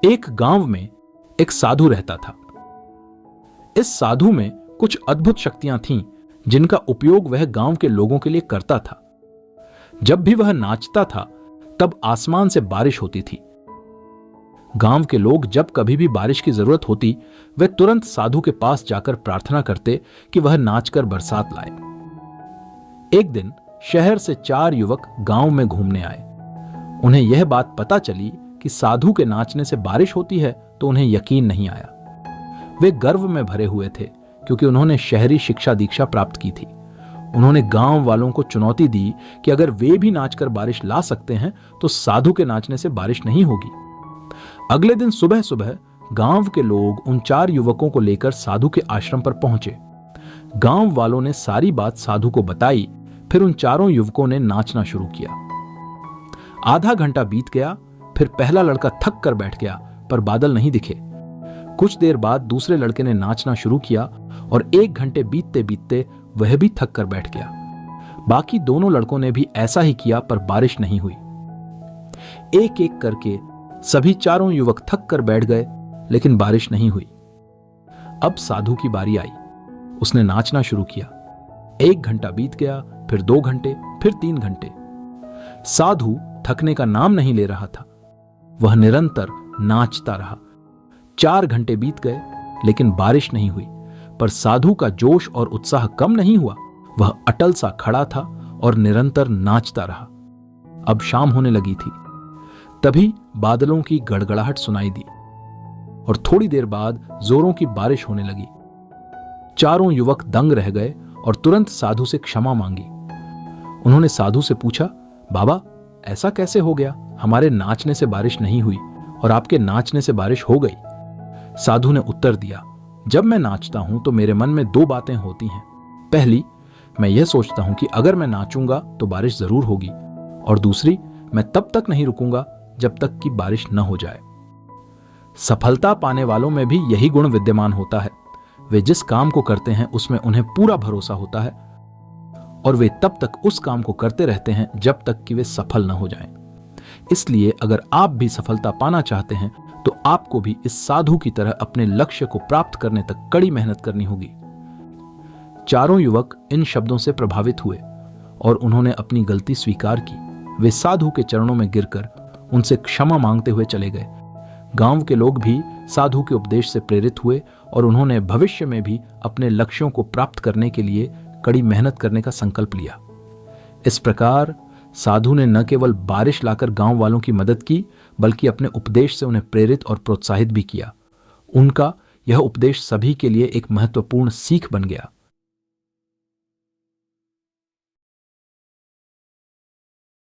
एक गांव में एक साधु रहता था। इस साधु में कुछ अद्भुत शक्तियां थीं जिनका उपयोग वह गांव के लोगों के लिए करता था। जब भी वह नाचता था तब आसमान से बारिश होती थी। गांव के लोग जब कभी भी बारिश की जरूरत होती वे तुरंत साधु के पास जाकर प्रार्थना करते कि वह नाचकर बरसात लाए। एक दिन शहर से 4 युवक गांव में घूमने आए। उन्हें यह बात पता चली कि साधु के नाचने से बारिश होती है तो उन्हें यकीन नहीं आया। वे गर्व में भरे हुए थे क्योंकि उन्होंने शहरी शिक्षा दीक्षा प्राप्त की थी। उन्होंने गांव वालों को चुनौती दी कि अगर वे भी नाचकर बारिश ला सकते हैं तो साधु के नाचने से बारिश नहीं होगी। अगले दिन सुबह सुबह गांव के लोग उन 4 युवकों को लेकर साधु के आश्रम पर पहुंचे। गांव वालों ने सारी बात साधु को बताई। फिर उन चारों युवकों ने नाचना शुरू किया। आधा घंटा बीत गया। फिर पहला लड़का थक कर बैठ गया पर बादल नहीं दिखे। कुछ देर बाद दूसरे लड़के ने नाचना शुरू किया और 1 घंटे बीतते बीतते वह भी थक कर बैठ गया। बाकी दोनों लड़कों ने भी ऐसा ही किया पर बारिश नहीं हुई। एक एक करके सभी चारों युवक थक कर बैठ गए लेकिन बारिश नहीं हुई। अब साधु की बारी आई। उसने नाचना शुरू किया। 1 घंटा बीत गया, फिर 2 घंटे, फिर 3 घंटे। साधु थकने का नाम नहीं ले रहा था। वह निरंतर नाचता रहा। 4 घंटे बीत गए लेकिन बारिश नहीं हुई, पर साधु का जोश और उत्साह कम नहीं हुआ। वह अटल सा खड़ा था और निरंतर नाचता रहा। अब शाम होने लगी थी। तभी बादलों की गड़गड़ाहट सुनाई दी और थोड़ी देर बाद जोरों की बारिश होने लगी। चारों युवक दंग रह गए और तुरंत साधु से क्षमा मांगी। उन्होंने साधु से पूछा, बाबा ऐसा कैसे हो गया? हमारे नाचने से बारिश नहीं हुई और आपके नाचने से बारिश हो गई। साधु ने उत्तर दिया, जब मैं नाचता हूं तो मेरे मन में 2 बातें होती हैं। पहली, मैं यह सोचता हूं कि अगर मैं नाचूंगा तो बारिश जरूर होगी, और दूसरी, मैं तब तक नहीं रुकूंगा जब तक कि बारिश न हो जाए। सफलता पाने वालों में भी यही गुण विद्यमान होता है। वे जिस काम को करते हैं उसमें उन्हें पूरा भरोसा होता है और वे तब तक उस काम को करते रहते हैं जब तक कि वे सफल न हो जाएं। इसलिए अगर आप भी सफलता पाना चाहते हैं तो आपको भी इस साधु की तरह अपने लक्ष्य को प्राप्त करने तक कड़ी मेहनत करनी होगी। चारों युवक इन शब्दों से प्रभावित हुए और उन्होंने अपनी गलती स्वीकार की। वे साधु के चरणों में गिरकर उनसे क्षमा मांगते हुए चले गए। गांव के लोग भी साधु के उपदेश से प्रेरित हुए और उन्होंने भविष्य में भी अपने लक्ष्यों को प्राप्त करने के लिए कड़ी मेहनत करने का संकल्प लिया। इस प्रकार साधु ने न केवल बारिश लाकर गांव वालों की मदद की बल्कि अपने उपदेश से उन्हें प्रेरित और प्रोत्साहित भी किया। उनका यह उपदेश सभी के लिए एक महत्वपूर्ण सीख बन गया।